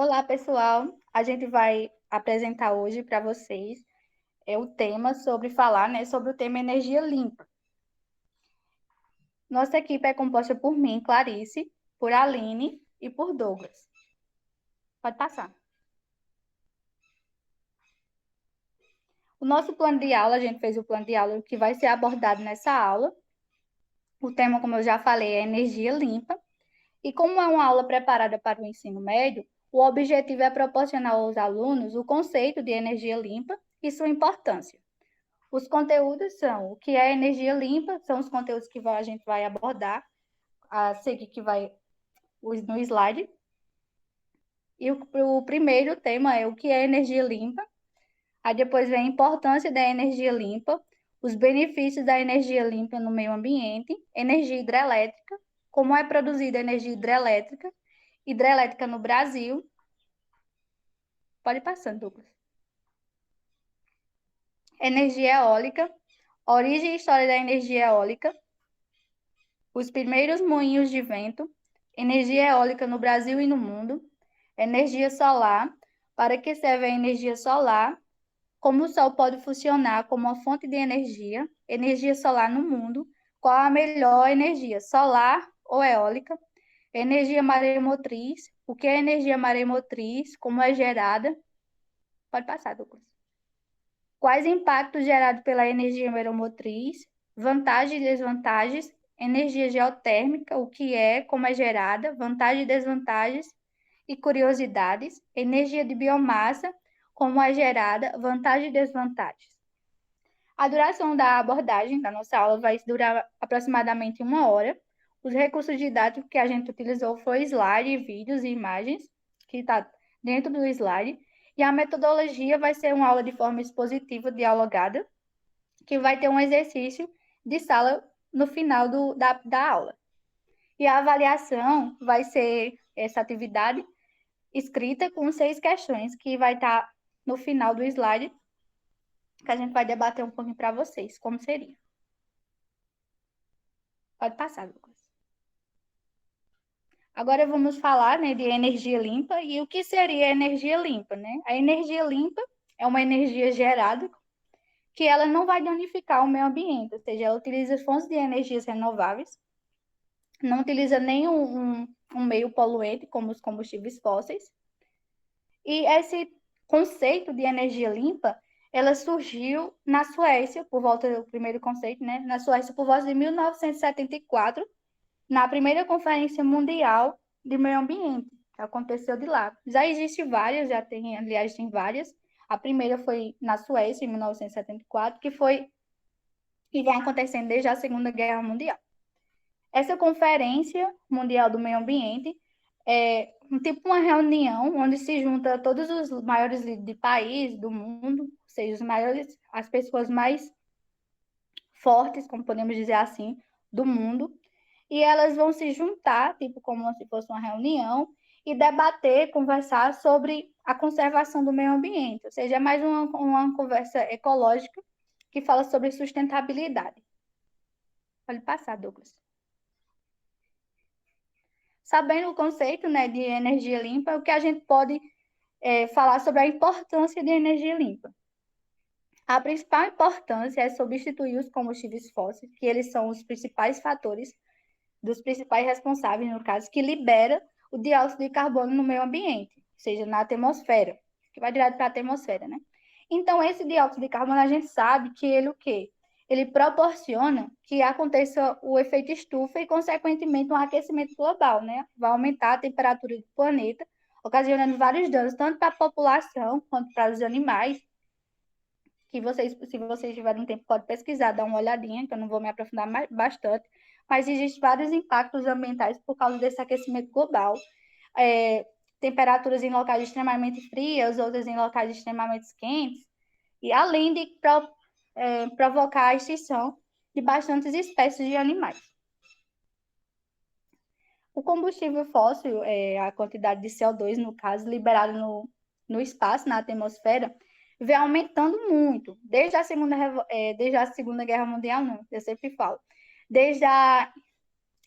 Olá, pessoal. A gente vai apresentar hoje para vocês o tema sobre falar, né, sobre o tema energia limpa. Nossa equipe é composta por mim, Clarice, por Aline e por Douglas. Pode passar. O nosso plano de aula, a gente fez o plano de aula que vai ser abordado nessa aula. O tema, como eu já falei, é energia limpa. E como é uma aula preparada para o ensino médio, o objetivo é proporcionar aos alunos o conceito de energia limpa e sua importância. Os conteúdos são o que é energia limpa, são os conteúdos que a gente vai abordar a seguir, que vai no slide. E o primeiro tema é o que é energia limpa. Aí depois vem a importância da energia limpa, os benefícios da energia limpa no meio ambiente, energia hidrelétrica, como é produzida a energia hidrelétrica no Brasil. Pode passar, Douglas. Energia eólica, origem e história da energia eólica, os primeiros moinhos de vento, energia eólica no Brasil e no mundo, energia solar, para que serve a energia solar, como o Sol pode funcionar como uma fonte de energia solar no mundo, qual a melhor energia, solar ou eólica, energia maremotriz, o que é energia maremotriz, como é gerada. Pode passar, Douglas. Quais impactos gerados pela energia maremotriz, vantagens e desvantagens, energia geotérmica, o que é, como é gerada, vantagens e desvantagens e curiosidades, energia de biomassa, como é gerada, vantagens e desvantagens. A duração da abordagem da nossa aula vai durar aproximadamente 1 hora. Os recursos didáticos que a gente utilizou foi slide, vídeos e imagens, que está dentro do slide. E a metodologia vai ser uma aula de forma expositiva, dialogada, que vai ter um exercício de sala no final da aula. E a avaliação vai ser essa atividade escrita com 6 questões, que vai estar no final do slide, que a gente vai debater um pouquinho para vocês, como seria. Pode passar, Lucas. Agora vamos falar, né, de energia limpa e o que seria energia limpa, né? A energia limpa é uma energia gerada que ela não vai danificar o meio ambiente, ou seja, ela utiliza fontes de energias renováveis, não utiliza nenhum um meio poluente, como os combustíveis fósseis. E esse conceito de energia limpa, ela surgiu na Suécia, por volta do primeiro conceito, né? Na Suécia, por volta de 1974, na primeira Conferência Mundial de Meio Ambiente, que aconteceu de lá. Já existe várias, já tem, aliás, tem várias. A primeira foi na Suécia, em 1974, que foi e vem acontecendo desde a Segunda Guerra Mundial. Essa Conferência Mundial do Meio Ambiente é tipo uma reunião onde se junta todos os maiores líderes de país, do mundo, ou seja, os maiores, as pessoas mais fortes, como podemos dizer assim, do mundo, e elas vão se juntar, tipo como se fosse uma reunião, e debater, conversar sobre a conservação do meio ambiente, ou seja, é mais uma conversa ecológica que fala sobre sustentabilidade. Pode passar, Douglas. Sabendo o conceito, né, de energia limpa, o que a gente pode falar sobre a importância de energia limpa. A principal importância é substituir os combustíveis fósseis, que eles são os principais fatores, dos principais responsáveis, no caso, que libera o dióxido de carbono no meio ambiente, ou seja, na atmosfera, que vai direto para a atmosfera, né? Então, esse dióxido de carbono, a gente sabe que ele o quê? Ele proporciona que aconteça o efeito estufa e, consequentemente, um aquecimento global, né? Vai aumentar a temperatura do planeta, ocasionando vários danos, tanto para a população quanto para os animais, que vocês, se vocês tiverem tempo, pode pesquisar, dar uma olhadinha, que eu não vou me aprofundar bastante, mas existem vários impactos ambientais por causa desse aquecimento global. Temperaturas em locais extremamente frias, outras em locais extremamente quentes, e além de provocar a extinção de bastantes espécies de animais. O combustível fóssil, a quantidade de CO2, no caso, liberado no espaço, na atmosfera, vem aumentando muito, desde a Segunda Guerra Mundial, não, eu sempre falo, desde a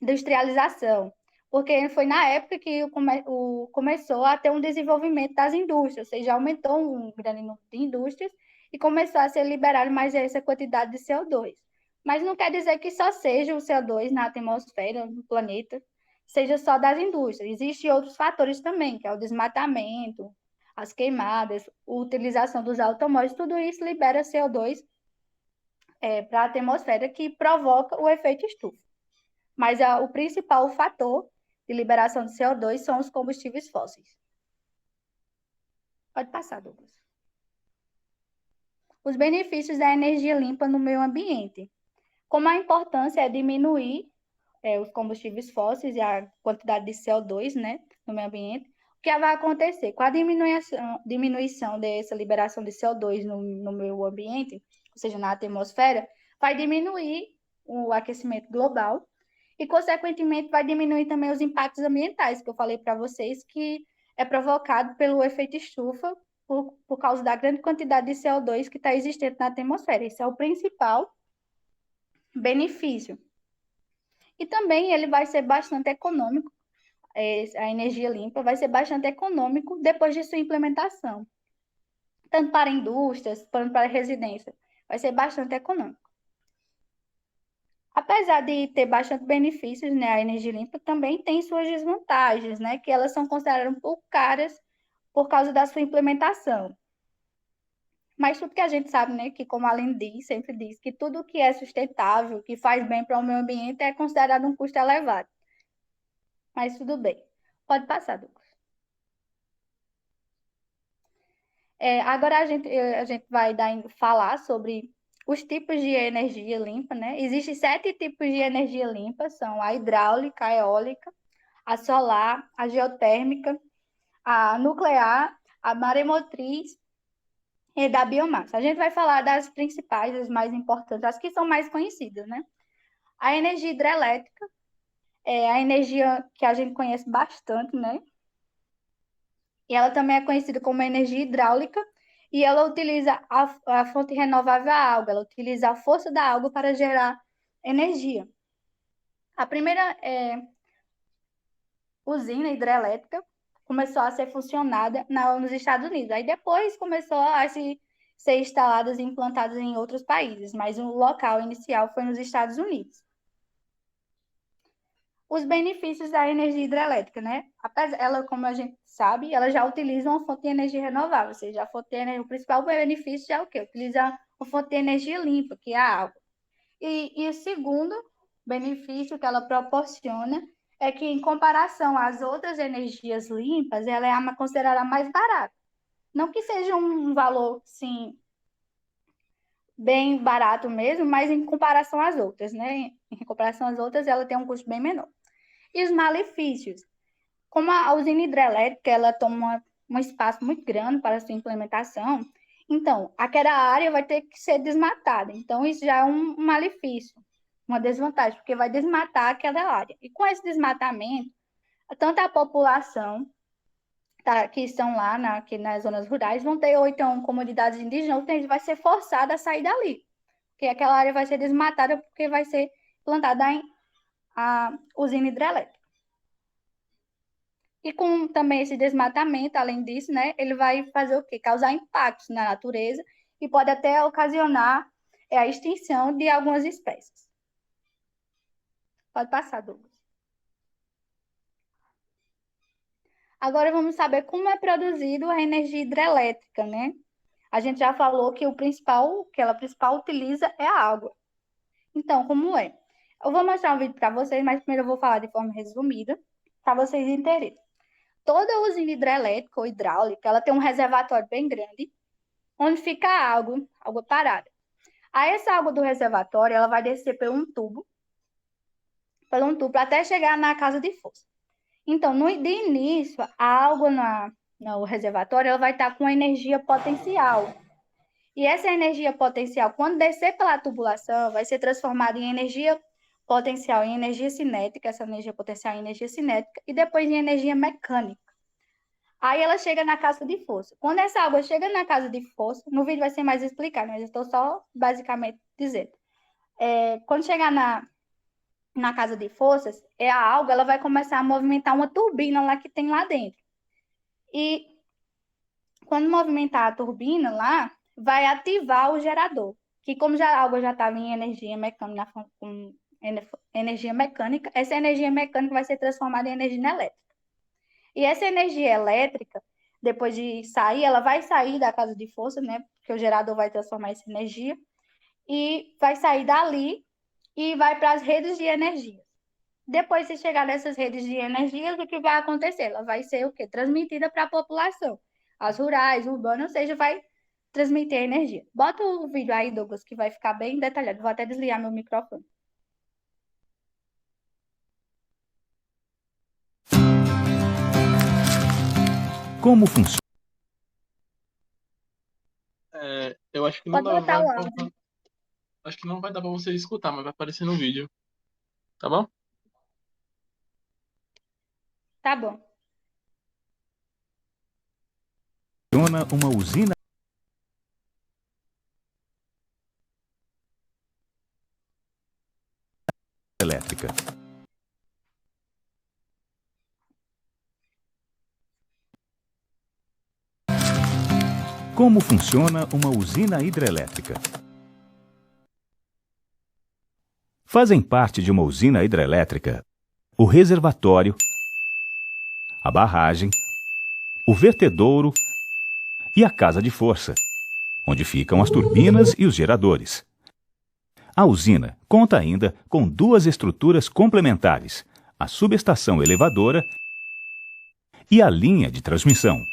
industrialização, porque foi na época que começou a ter um desenvolvimento das indústrias, ou seja, aumentou um grande número de indústrias e começou a ser liberado mais essa quantidade de CO2. Mas não quer dizer que só seja o CO2 na atmosfera, no planeta, seja só das indústrias. Existem outros fatores também, que é o desmatamento, as queimadas, a utilização dos automóveis, tudo isso libera CO2 para a atmosfera, que provoca o efeito estufa. Mas o principal fator de liberação de CO2 são os combustíveis fósseis. Pode passar, Douglas. Os benefícios da energia limpa no meio ambiente. Como a importância é diminuir os combustíveis fósseis e a quantidade de CO2, né, no meio ambiente, o que vai acontecer? Com a diminuição dessa liberação de CO2 no meio ambiente, ou seja, na atmosfera, vai diminuir o aquecimento global e, consequentemente, vai diminuir também os impactos ambientais, que eu falei para vocês, que é provocado pelo efeito estufa por causa da grande quantidade de CO2 que está existente na atmosfera. Esse é o principal benefício. E também ele vai ser bastante econômico, a energia limpa vai ser bastante econômico depois de sua implementação. Tanto para indústrias, quanto para residência, vai ser bastante econômico. Apesar de ter bastante benefícios, né, a energia limpa também tem suas desvantagens, né, que elas são consideradas um pouco caras por causa da sua implementação. Mas tudo que a gente sabe, né, que como a Aline diz, sempre diz, que tudo que é sustentável, que faz bem para o meio ambiente, é considerado um custo elevado. Mas tudo bem. Pode passar, Douglas. Agora a gente vai falar sobre os tipos de energia limpa, né? Existem 7 tipos de energia limpa, são a hidráulica, a eólica, a solar, a geotérmica, a nuclear, a maremotriz e da biomassa. A gente vai falar das principais, as mais importantes, as que são mais conhecidas, né? A energia hidrelétrica é a energia que a gente conhece bastante, né? E ela também é conhecida como energia hidráulica, e ela utiliza a fonte renovável, a água, ela utiliza a força da água para gerar energia. A primeira usina hidrelétrica começou a ser funcionada nos Estados Unidos. Aí depois começou a ser instaladas e implantadas em outros países, mas o local inicial foi nos Estados Unidos. Os benefícios da energia hidrelétrica, né? Apesar, ela, como a gente sabe, ela já utiliza uma fonte de energia renovável, ou seja, o principal benefício é o quê? Utiliza uma fonte de energia limpa, que é a água. E o segundo benefício que ela proporciona é que, em comparação às outras energias limpas, ela é considerada mais barata. Não que seja um valor, sim, bem barato mesmo, mas em comparação às outras, né? Em comparação às outras, ela tem um custo bem menor. E os malefícios? Como a usina hidrelétrica ela toma um espaço muito grande para sua implementação, então aquela área vai ter que ser desmatada. Então isso já é um malefício, uma desvantagem, porque vai desmatar aquela área. E com esse desmatamento, tanto a população que estão lá aqui nas zonas rurais vão ter, ou então comunidades indígenas, ou então vai ser forçada a sair dali, porque aquela área vai ser desmatada porque vai ser plantada a usina hidrelétrica. E com também esse desmatamento, além disso, né, ele vai fazer o quê? Causar impactos na natureza e pode até ocasionar a extinção de algumas espécies. Pode passar, Douglas. Agora vamos saber como é produzido a energia hidrelétrica, né? A gente já falou que ela principal utiliza é a água. Então, como é? Eu vou mostrar um vídeo para vocês, mas primeiro eu vou falar de forma resumida, para vocês entenderem. Toda usina hidrelétrica ou hidráulica, ela tem um reservatório bem grande, onde fica a água parada. Aí essa água do reservatório, ela vai descer por um tubo até chegar na casa de força. Então, de início, a água no reservatório, ela vai estar com energia potencial. E essa energia potencial, quando descer pela tubulação, vai ser transformada em energia potencial em energia cinética, essa energia potencial em energia cinética, e depois em energia mecânica. Aí ela chega na casa de força. Quando essa água chega na casa de força, no vídeo vai ser mais explicado, mas eu estou só basicamente dizendo. Quando chegar na casa de forças, a água ela vai começar a movimentar uma turbina lá que tem lá dentro. E quando movimentar a turbina lá, vai ativar o gerador, que como a água já estava em energia mecânica, energia mecânica, essa energia mecânica vai ser transformada em energia elétrica. E essa energia elétrica, depois de sair, ela vai sair da casa de força, né? Porque o gerador vai transformar essa energia e vai sair dali e vai para as redes de energia. Depois de chegar nessas redes de energia, o que vai acontecer? Ela vai ser o quê? Transmitida para a população, as rurais, urbanas, ou seja, vai transmitir a energia. Bota o vídeo aí, Douglas, que vai ficar bem detalhado. Vou até desligar meu microfone. Como funciona? Eu acho que não Pode dá, botar o áudio. acho que não vai dar pra você escutar, mas vai aparecer no vídeo. Tá bom? Tá bom. Uma usina elétrica. Como funciona uma usina hidrelétrica? Fazem parte de uma usina hidrelétrica o reservatório, a barragem, o vertedouro e a casa de força, onde ficam as turbinas e os geradores. A usina conta ainda com duas estruturas complementares, a subestação elevadora e a linha de transmissão.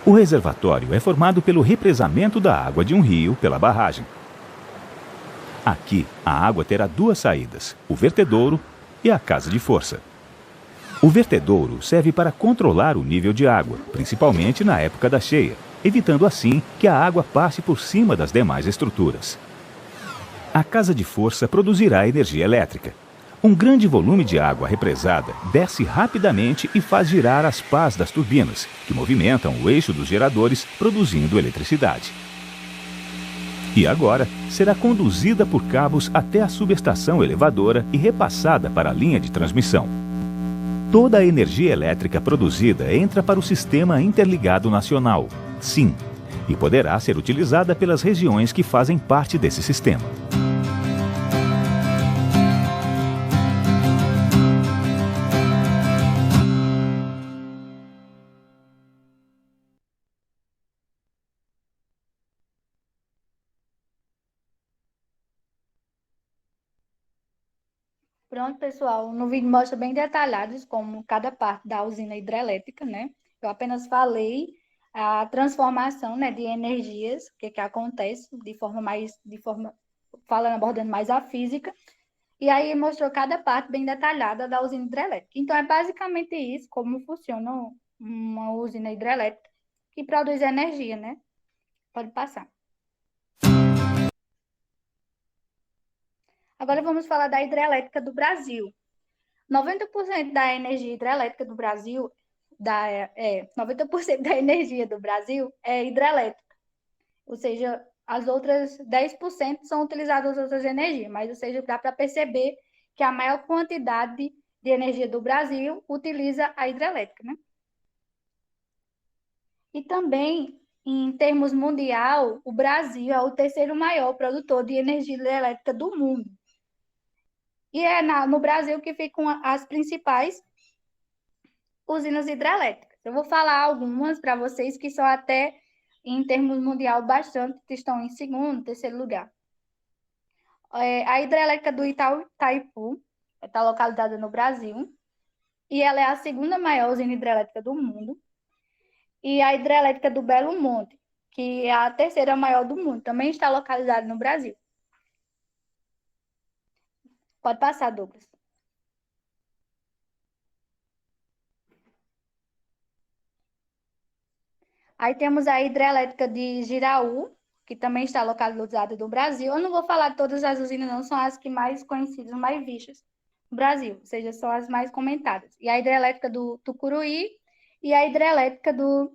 O reservatório é formado pelo represamento da água de um rio pela barragem. Aqui, a água terá duas saídas, o vertedouro e a casa de força. O vertedouro serve para controlar o nível de água, principalmente na época da cheia, evitando assim que a água passe por cima das demais estruturas. A casa de força produzirá energia elétrica. Um grande volume de água represada desce rapidamente e faz girar as pás das turbinas, que movimentam o eixo dos geradores, produzindo eletricidade. E agora será conduzida por cabos até a subestação elevadora e repassada para a linha de transmissão. Toda a energia elétrica produzida entra para o Sistema Interligado Nacional, SIN, e poderá ser utilizada pelas regiões que fazem parte desse sistema. Pronto, pessoal. No vídeo mostra bem detalhados como cada parte da usina hidrelétrica, né? Eu apenas falei a transformação, né, de energias, o que que acontece falando, abordando mais a física. E aí mostrou cada parte bem detalhada da usina hidrelétrica. Então é basicamente isso, como funciona uma usina hidrelétrica que produz energia, né? Pode passar. Agora vamos falar da hidrelétrica do Brasil. 90% da energia hidrelétrica do Brasil, 90% da energia do Brasil é hidrelétrica. Ou seja, as outras 10% são utilizadas outras energias, mas ou seja, dá para perceber que a maior quantidade de energia do Brasil utiliza a hidrelétrica, né? E também, em termos mundial, o Brasil é o terceiro maior produtor de energia hidrelétrica do mundo. E é no Brasil que ficam as principais usinas hidrelétricas. Eu vou falar algumas para vocês que são até, em termos mundial, bastante, que estão em segundo, terceiro lugar. A hidrelétrica do Itaipu está localizada no Brasil e ela é a segunda maior usina hidrelétrica do mundo. E a hidrelétrica do Belo Monte, que é a terceira maior do mundo, também está localizada no Brasil. Pode passar, Douglas. Aí temos a hidrelétrica de Giraú, que também está localizada no Brasil. Eu não vou falar de todas as usinas, não, são as que mais conhecidas, mais vistas no Brasil, ou seja, são as mais comentadas. E a hidrelétrica do Tucuruí e a hidrelétrica do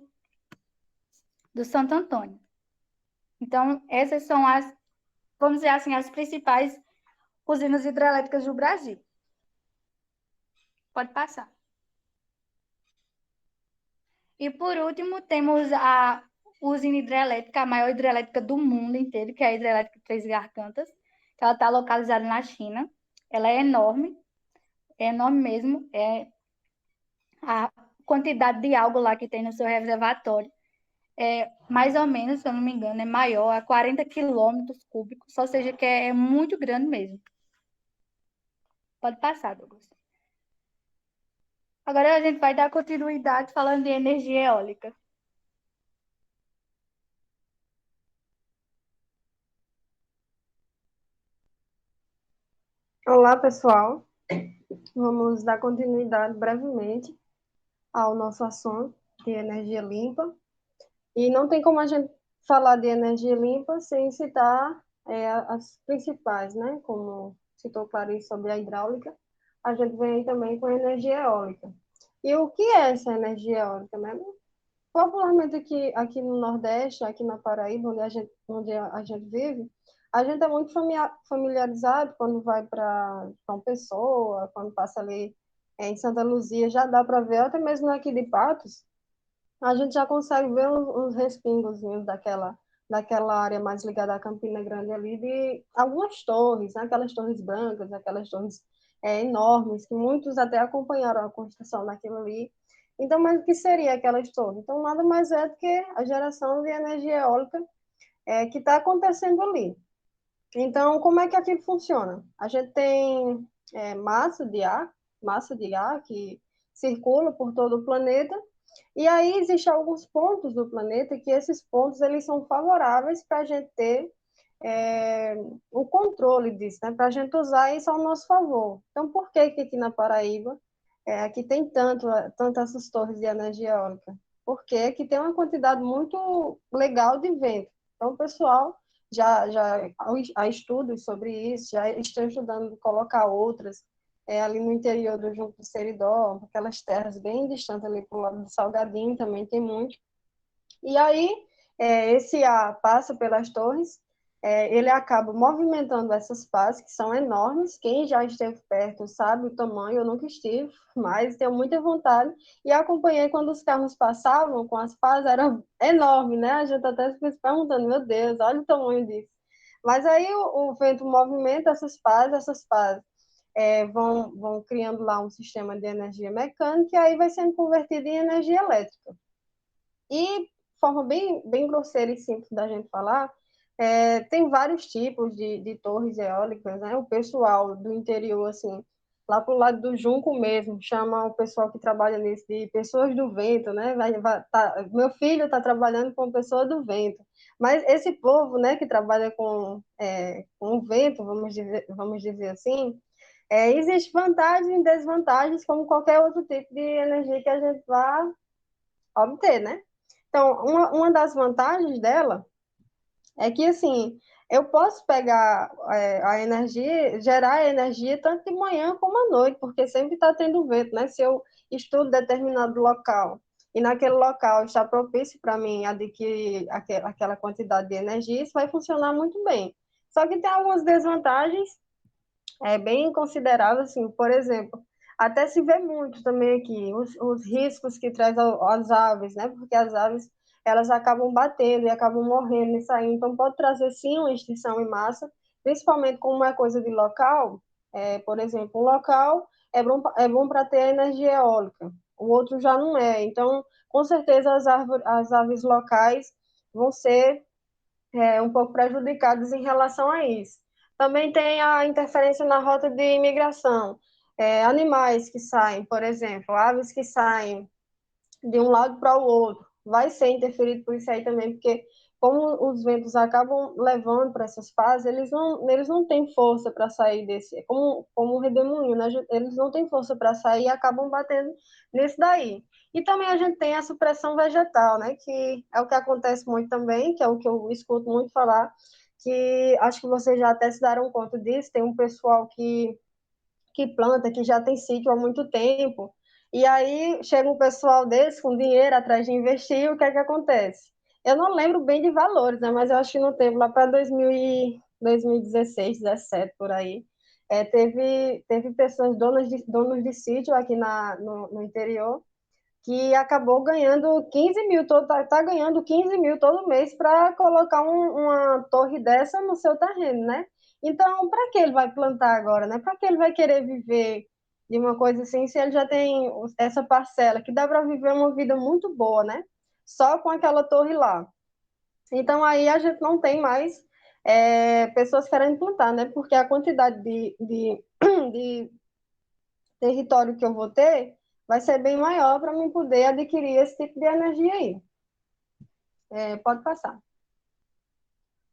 Santo Antônio. Então, essas são as, vamos dizer assim, as principais usinas hidrelétricas do Brasil. Pode passar. E por último, temos a usina hidrelétrica, a maior hidrelétrica do mundo inteiro, que é a hidrelétrica Três Gargantas, que ela está localizada na China. Ela é enorme mesmo. A quantidade de água lá que tem no seu reservatório é mais ou menos, se eu não me engano, é maior, a 40 quilômetros cúbicos, ou seja, que é muito grande mesmo. Pode passar, Douglas. Agora a gente vai dar continuidade falando de energia eólica. Olá, pessoal. Vamos dar continuidade brevemente ao nosso assunto de energia limpa. E não tem como a gente falar de energia limpa sem citar as principais, né? Como citou Clarice sobre a hidráulica, a gente vem aí também com a energia eólica. E o que é essa energia eólica, né? Popularmente aqui no Nordeste, aqui na Paraíba, onde a gente vive, a gente é muito familiarizado quando vai para João Pessoa, quando passa ali em Santa Luzia, já dá para ver, até mesmo aqui de Patos, a gente já consegue ver uns respingozinhos daquela área mais ligada à Campina Grande ali, de algumas torres, né? Aquelas torres brancas, aquelas torres enormes, que muitos até acompanharam a construção daquilo ali. Então, mas o que seria aquelas torres? Então, nada mais é do que a geração de energia eólica que está acontecendo ali. Então, como é que aquilo funciona? A gente tem massa de ar que circula por todo o planeta, e aí existem alguns pontos do planeta que esses pontos eles são favoráveis para a gente ter é, o controle disso, né? Para a gente usar isso ao nosso favor. Então, por que que aqui na Paraíba aqui tem tanto essas torres de energia eólica? Porque aqui tem uma quantidade muito legal de vento. Então, o pessoal já há estudos sobre isso, já estão estudando colocar outras ali no interior do Junco do Seridó, aquelas terras bem distantes ali para o lado do Salgadinho também tem muito. E aí, esse ar passa pelas torres, ele acaba movimentando essas pás, que são enormes. Quem já esteve perto sabe o tamanho, eu nunca estive, mas tenho muita vontade. E acompanhei quando os carros passavam com as pás, era enorme, né? A gente até fica se perguntando, meu Deus, olha o tamanho disso. Mas aí o vento movimenta essas pás vão criando lá um sistema de energia mecânica e aí vai sendo convertido em energia elétrica. E forma bem grosseira e simples da gente falar, tem vários tipos de torres eólicas, né? O pessoal do interior, assim, lá pro lado do Junco mesmo, chama o pessoal que trabalha nisso de pessoas do vento, né? Meu filho está trabalhando com pessoa do vento. Mas esse povo, né, que trabalha com o vento, vamos dizer assim, existe vantagens e desvantagens, como qualquer outro tipo de energia que a gente vá obter, né? Então, uma das vantagens dela é que, assim, eu posso pegar a energia, gerar a energia tanto de manhã como à noite, porque sempre está tendo vento, né? Se eu estudo determinado local e naquele local está propício para mim adquirir aquela quantidade de energia, isso vai funcionar muito bem. Só que tem algumas desvantagens bem consideráveis, assim, por exemplo, até se vê muito também aqui os riscos que traz às aves, né? Porque as aves elas acabam batendo e acabam morrendo nisso aí, então pode trazer sim uma extinção em massa, principalmente como é coisa de local, por exemplo, um local é bom para ter energia eólica, o outro já não é, então com certeza as aves locais vão ser um pouco prejudicadas em relação a isso. Também tem a interferência na rota de imigração. Animais que saem, por exemplo, aves que saem de um lado para o outro, vai ser interferido por isso aí também, porque como os ventos acabam levando para essas fases, eles não têm força para sair desse, como o redemoinho, né? Eles não têm força para sair e acabam batendo nisso daí. E também a gente tem a supressão vegetal, né? Que é o que acontece muito também, que é o que eu escuto muito falar, que acho que vocês já até se deram conta disso, tem um pessoal que planta, que já tem sítio há muito tempo, e aí chega um pessoal desse com dinheiro atrás de investir, e o que é que acontece? Eu não lembro bem de valores, né, mas eu acho que no tempo, lá para 2016, 17, por aí, Teve pessoas, donos de sítio aqui no interior, que acabou ganhando 15 mil, tá ganhando 15 mil todo mês para colocar uma torre dessa no seu terreno, né? Então, para que ele vai plantar agora, né? Para que ele vai querer viver de uma coisa assim, se ele já tem essa parcela, que dá para viver uma vida muito boa, né? Só com aquela torre lá. Então, aí a gente não tem mais pessoas querendo plantar, né? Porque a quantidade de território que eu vou ter vai ser bem maior para mim poder adquirir esse tipo de energia aí. Pode passar.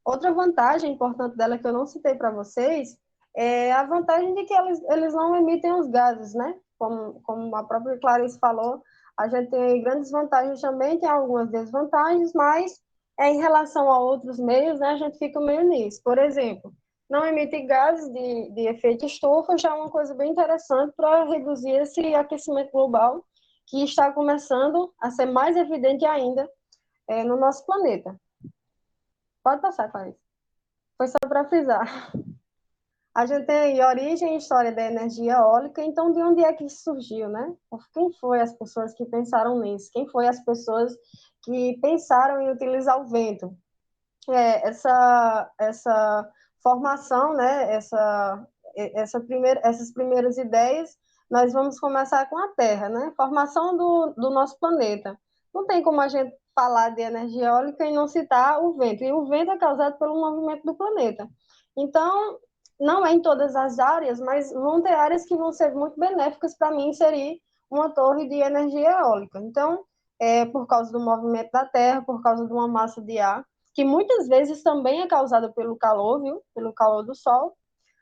Outra vantagem importante dela que eu não citei para vocês é a vantagem de que eles não emitem os gases, né? Como a própria Clarice falou, a gente tem grandes vantagens também, tem algumas desvantagens, mas em relação a outros meios, né, a gente fica meio nisso. Por exemplo, não emite gases de efeito estufa, já é uma coisa bem interessante para reduzir esse aquecimento global, que está começando a ser mais evidente ainda no nosso planeta. Pode passar, Clarice. Foi só para frisar. A gente tem aí origem e história da energia eólica, então de onde é que isso surgiu, né? Quem foi as pessoas que pensaram nisso? Quem foi as pessoas que pensaram em utilizar o vento? Essa formação, né? Essas primeiras ideias, nós vamos começar com a Terra, né? Formação do nosso planeta. Não tem como a gente falar de energia eólica e não citar o vento. E o vento é causado pelo movimento do planeta. Então, não é em todas as áreas, mas vão ter áreas que vão ser muito benéficas para mim inserir uma torre de energia eólica. Então, por causa do movimento da Terra, por causa de uma massa de ar, que muitas vezes também é causada pelo calor, viu? Pelo calor do Sol,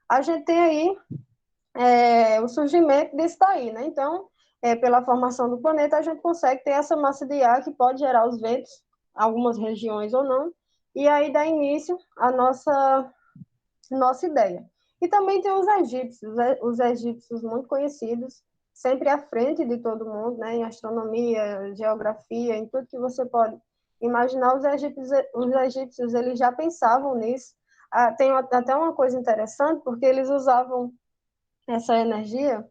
a gente tem aí o surgimento disso daí, né? Então, pela formação do planeta, a gente consegue ter essa massa de ar que pode gerar os ventos, algumas regiões ou não, e aí dá início à nossa ideia. E também tem os egípcios muito conhecidos, sempre à frente de todo mundo, né? Em astronomia, geografia, em tudo que você pode imaginar, os egípcios eles já pensavam nisso. Tem até uma coisa interessante, porque eles usavam essa energia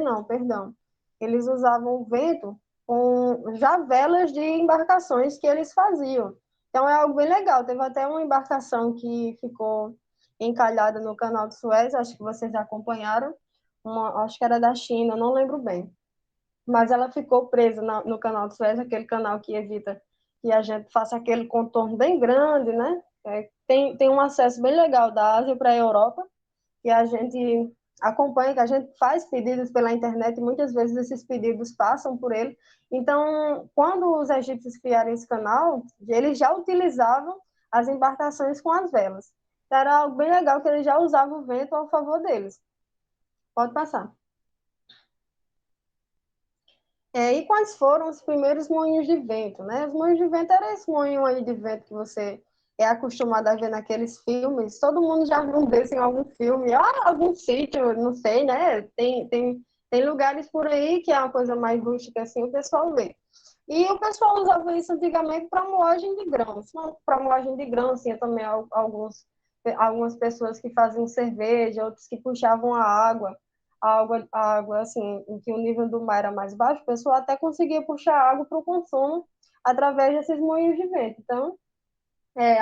não, perdão, eles usavam o vento com já velas de embarcações que eles faziam. Então é algo bem legal. Teve até uma embarcação que ficou encalhada no canal de Suez, acho que vocês acompanharam, acho que era da China, não lembro bem. Mas ela ficou presa no canal de Suez, aquele canal que evita que a gente faça aquele contorno bem grande, né? Tem um acesso bem legal da Ásia para a Europa, que a gente acompanha, que a gente faz pedidos pela internet e muitas vezes esses pedidos passam por ele. Então, quando os egípcios criaram esse canal, eles já utilizavam as embarcações com as velas. Era algo bem legal que eles já usavam o vento ao favor deles. Pode passar. E quais foram os primeiros moinhos de vento, né? Os moinhos de vento era esse moinho aí de vento que você é acostumado a ver naqueles filmes. Todo mundo já viu um desse em algum filme, algum sítio, não sei, né? Tem lugares por aí que é uma coisa mais rústica assim, o pessoal vê. E o pessoal usava isso antigamente para moagem de grãos. Para moagem de grãos, tinha também algumas pessoas que faziam cerveja, outros que puxavam a água assim, em que o nível do mar era mais baixo, o pessoal até conseguia puxar água para o consumo através desses moinhos de vento. Então,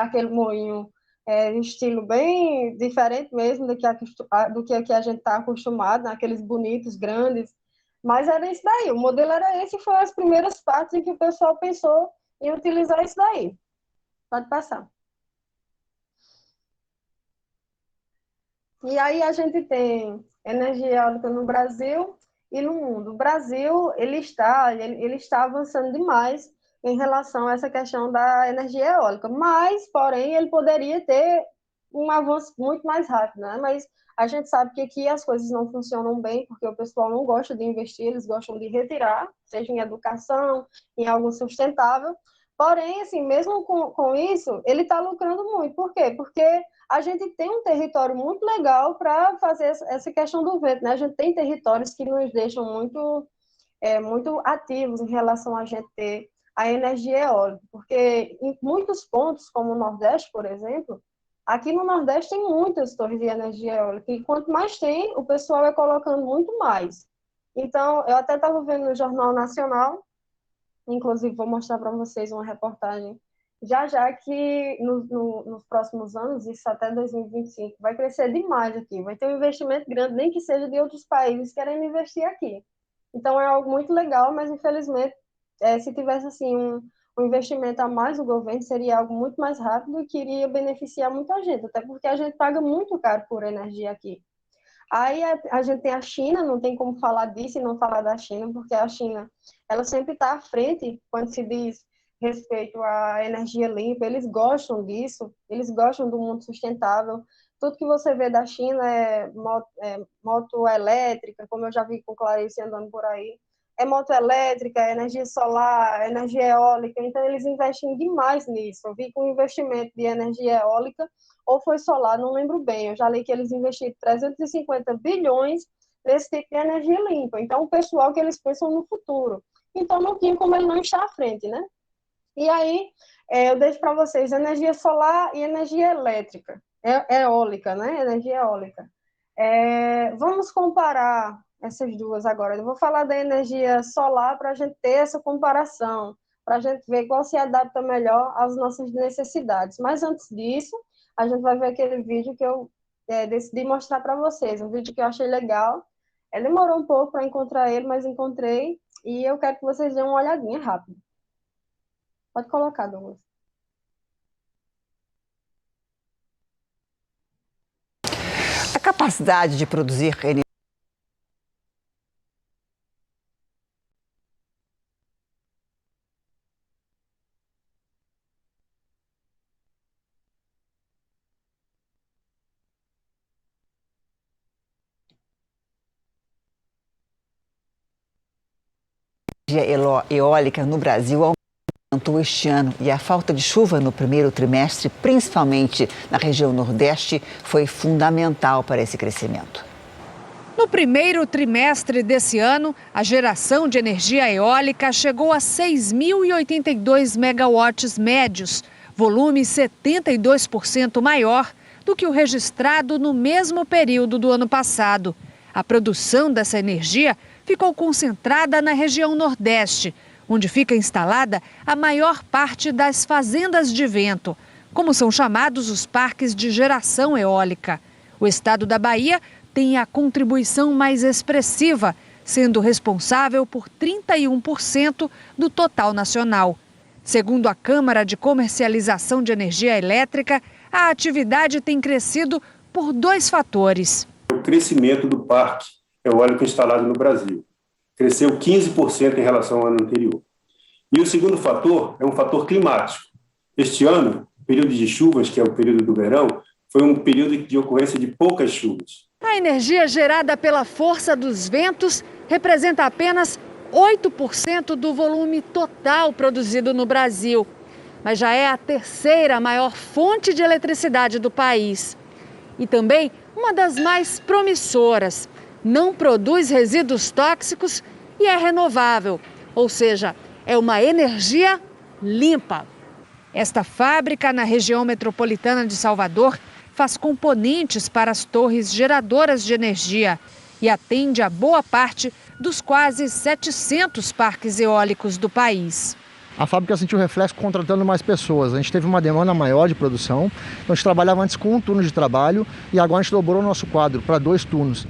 aquele moinho um estilo bem diferente mesmo do que a gente está acostumado, naqueles bonitos, grandes. Mas era isso daí, o modelo era esse, e foi as primeiras partes em que o pessoal pensou em utilizar isso daí. Pode passar. E aí a gente tem energia eólica no Brasil e no mundo. O Brasil ele está avançando demais em relação a essa questão da energia eólica, mas, porém, ele poderia ter um avanço muito mais rápido, né? Mas a gente sabe que aqui as coisas não funcionam bem, porque o pessoal não gosta de investir, eles gostam de retirar, seja em educação, em algo sustentável. Porém, assim, mesmo com isso, ele está lucrando muito. Por quê? Porque a gente tem um território muito legal para fazer essa questão do vento, né? A gente tem territórios que nos deixam muito ativos em relação a gente ter a energia eólica, porque em muitos pontos, como o Nordeste, por exemplo, Aqui no Nordeste tem muitas torres de energia eólica, e quanto mais tem, o pessoal é colocando muito mais. Então, eu até estava vendo no Jornal Nacional, inclusive vou mostrar para vocês uma reportagem já já que nos próximos anos, isso até 2025, vai crescer demais aqui, vai ter um investimento grande, nem que seja de outros países querendo investir aqui. Então é algo muito legal, mas infelizmente, se tivesse assim um investimento a mais do governo, seria algo muito mais rápido e que iria beneficiar muita gente, até porque a gente paga muito caro por energia aqui. Aí a gente tem a China, não tem como falar disso e não falar da China, porque a China, ela sempre está à frente quando se diz respeito à energia limpa, eles gostam disso, eles gostam do mundo sustentável. Tudo que você vê da China é moto elétrica, como eu já vi com Clarice andando por aí, é moto elétrica, é energia solar, é energia eólica, então eles investem demais nisso. Eu vi que o investimento de energia eólica ou foi solar, não lembro bem. Eu já li que eles investiram 350 bilhões nesse tipo de energia limpa. Então, o pessoal que eles pensam no futuro. Então, não tinha como ele não estar à frente, né? E aí, eu deixo para vocês energia solar e energia elétrica, eólica, né? Energia eólica. Vamos comparar essas duas agora. Eu vou falar da energia solar para a gente ter essa comparação, para a gente ver qual se adapta melhor às nossas necessidades. Mas antes disso, a gente vai ver aquele vídeo que eu decidi mostrar para vocês, um vídeo que eu achei legal. Demorou um pouco para encontrar ele, mas encontrei, e eu quero que vocês dêem uma olhadinha rápido. Pode colocar, Douglas. A capacidade de produzir energia eólica no Brasil aumentou este ano e a falta de chuva no primeiro trimestre, principalmente na região Nordeste, foi fundamental para esse crescimento. No primeiro trimestre desse ano, a geração de energia eólica chegou a 6.082 megawatts médios, volume 72% maior do que o registrado no mesmo período do ano passado. A produção dessa energia ficou concentrada na região Nordeste, onde fica instalada a maior parte das fazendas de vento, como são chamados os parques de geração eólica. O estado da Bahia tem a contribuição mais expressiva, sendo responsável por 31% do total nacional. Segundo a Câmara de Comercialização de Energia Elétrica, a atividade tem crescido por dois fatores. O crescimento do parque eólico instalado no Brasil cresceu 15% em relação ao ano anterior. E o segundo fator é um fator climático. Este ano, o período de chuvas, que é o período do verão, foi um período de ocorrência de poucas chuvas. A energia gerada pela força dos ventos representa apenas 8% do volume total produzido no Brasil, mas já é a terceira maior fonte de eletricidade do país. E também uma das mais promissoras. Não produz resíduos tóxicos e é renovável, ou seja, é uma energia limpa. Esta fábrica na região metropolitana de Salvador faz componentes para as torres geradoras de energia e atende a boa parte dos quase 700 parques eólicos do país. A fábrica sentiu reflexo contratando mais pessoas. A gente teve uma demanda maior de produção. Então a gente trabalhava antes com um turno de trabalho e agora a gente dobrou o nosso quadro para 2 turnos.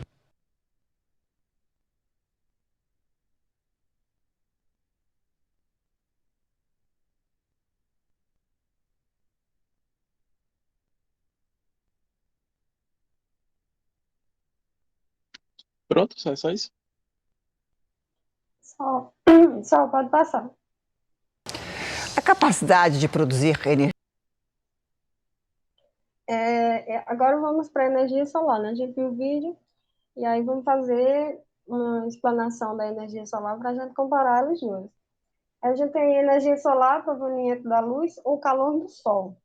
Pronto, só isso? Só pode passar. A capacidade de produzir energia. Agora vamos para a energia solar, né? A gente viu o vídeo e aí vamos fazer uma explanação da energia solar para a gente comparar as duas. A gente tem energia solar proveniente da luz ou calor do sol.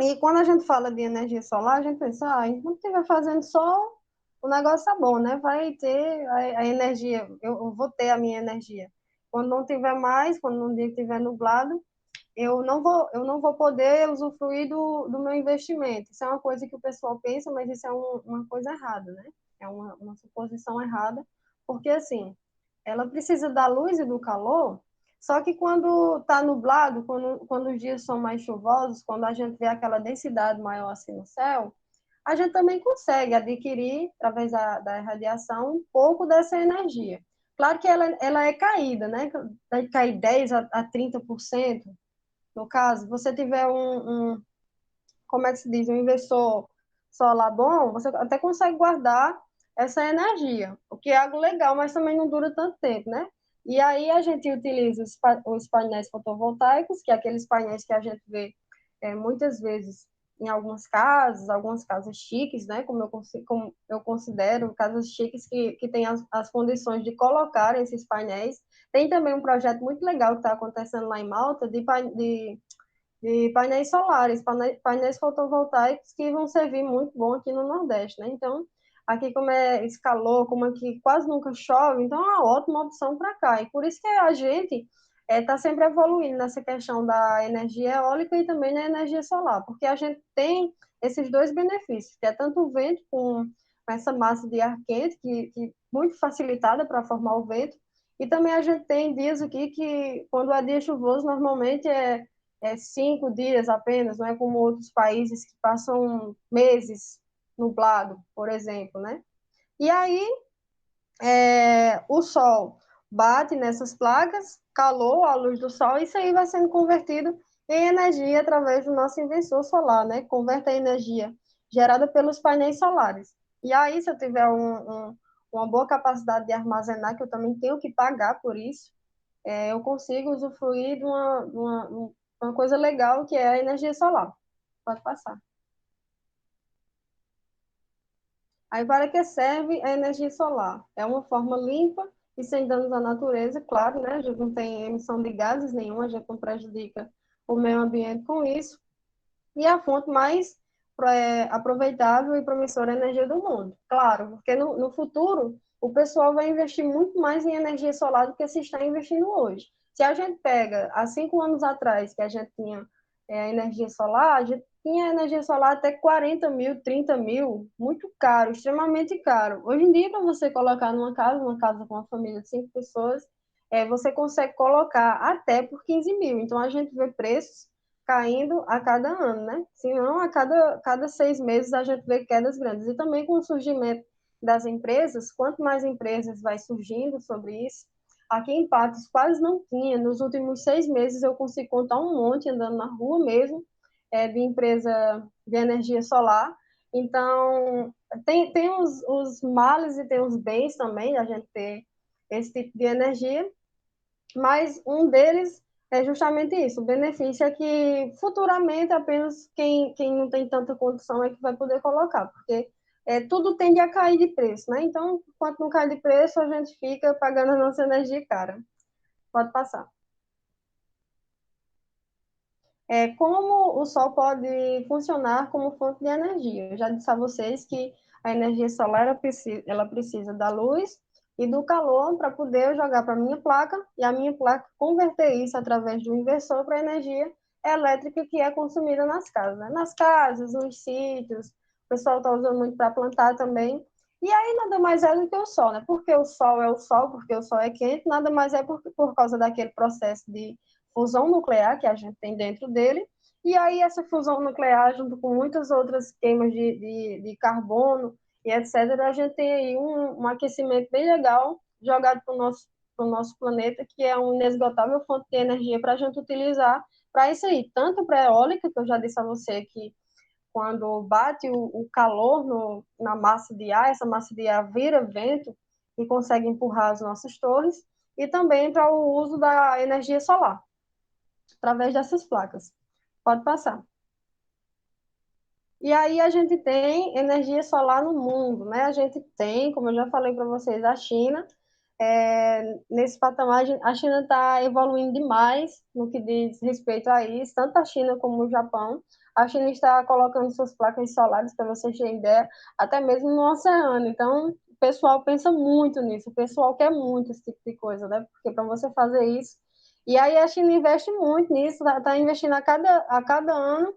E quando a gente fala de energia solar, a gente pensa, enquanto estiver fazendo sol, o negócio tá bom, né? Vai ter a energia, eu vou ter a minha energia. Quando não tiver mais, quando um dia estiver nublado, eu não vou poder usufruir do meu investimento. Isso é uma coisa que o pessoal pensa, mas isso é uma coisa errada, né? É uma suposição errada, porque assim, ela precisa da luz e do calor, só que quando está nublado, quando os dias são mais chuvosos, quando a gente vê aquela densidade maior assim no céu, a gente também consegue adquirir, através da radiação, um pouco dessa energia. Claro que ela é caída, né? Vai cair 10 a 30%. No caso, você tiver como é que se diz, um inversor solar bom, você até consegue guardar essa energia, o que é algo legal, mas também não dura tanto tempo, né? E aí a gente utiliza os painéis fotovoltaicos, que é aqueles painéis que a gente vê muitas vezes em algumas casas chiques, né? Como eu considero, casas chiques que têm as condições de colocar esses painéis. Tem também um projeto muito legal que está acontecendo lá em Malta de painéis solares, painéis fotovoltaicos que vão servir muito bom aqui no Nordeste, né? Então, aqui como é esse calor, como aqui quase nunca chove, então é uma ótima opção para cá. E por isso que a gente está sempre evoluindo nessa questão da energia eólica e também na energia solar, porque a gente tem esses dois benefícios, que é tanto o vento com essa massa de ar quente, que muito facilitada para formar o vento, e também a gente tem dias aqui que, quando é dia chuvoso, normalmente é 5 dias apenas, não é como outros países que passam meses nublado, por exemplo, né? E aí o sol bate nessas placas, calor, a luz do sol, isso aí vai sendo convertido em energia através do nosso inversor solar, né? Converte a energia gerada pelos painéis solares. E aí, se eu tiver uma boa capacidade de armazenar, que eu também tenho que pagar por isso, eu consigo usufruir de uma coisa legal que é a energia solar. Pode passar. Aí, para que serve a energia solar? É uma forma limpa e sem danos à natureza, claro, né? A gente não tem emissão de gases nenhuma, a gente não prejudica o meio ambiente com isso. E a fonte mais aproveitável e promissora energia do mundo. Claro, porque no futuro o pessoal vai investir muito mais em energia solar do que se está investindo hoje. Se a gente pega há 5 anos atrás, que a gente tinha energia solar, a gente tinha energia solar até 40 mil, 30 mil, muito caro, extremamente caro. Hoje em dia, para você colocar numa casa, uma casa com uma família de 5 pessoas, você consegue colocar até por 15 mil. Então, a gente vê preços caindo a cada ano, né? Se não, a cada 6 meses a gente vê quedas grandes. E também com o surgimento das empresas, quanto mais empresas vai surgindo sobre isso, aqui em Patos quase não tinha. Nos últimos 6 meses eu consigo contar um monte andando na rua mesmo, de empresa de energia solar. Então, tem os males e tem os bens também, a gente ter esse tipo de energia, mas um deles é justamente isso. O benefício é que futuramente apenas quem não tem tanta condição é que vai poder colocar, porque tudo tende a cair de preço, né? Então, enquanto não cai de preço, a gente fica pagando a nossa energia cara. Pode passar. Como o sol pode funcionar como fonte de energia? Eu já disse a vocês que a energia solar ela precisa da luz e do calor para poder jogar para a minha placa e a minha placa converter isso através de um inversor para energia elétrica que é consumida nas casas, né? Nas casas, nos sítios, o pessoal está usando muito para plantar também. E aí nada mais é do que o sol, né? Porque o sol é o sol, porque o sol é quente, nada mais é por causa daquele processo de fusão nuclear que a gente tem dentro dele, e aí essa fusão nuclear, junto com muitas outras queimas de carbono e etc., a gente tem aí um aquecimento bem legal jogado para o nosso planeta, que é uma inesgotável fonte de energia para a gente utilizar para isso aí, tanto para a eólica, que eu já disse a você que quando bate o calor na massa de ar, essa massa de ar vira vento e consegue empurrar as nossas torres, e também para o uso da energia solar através dessas placas. Pode passar. E aí a gente tem energia solar no mundo, né? A gente tem, como eu já falei para vocês, a China. Nesse patamar, a China está evoluindo demais no que diz respeito a isso, tanto a China como o Japão. A China está colocando suas placas solares, para vocês terem ideia, até mesmo no oceano. Então, o pessoal pensa muito nisso, o pessoal quer muito esse tipo de coisa, né? Porque para você fazer isso, E aí a China investe muito nisso, está investindo a cada ano.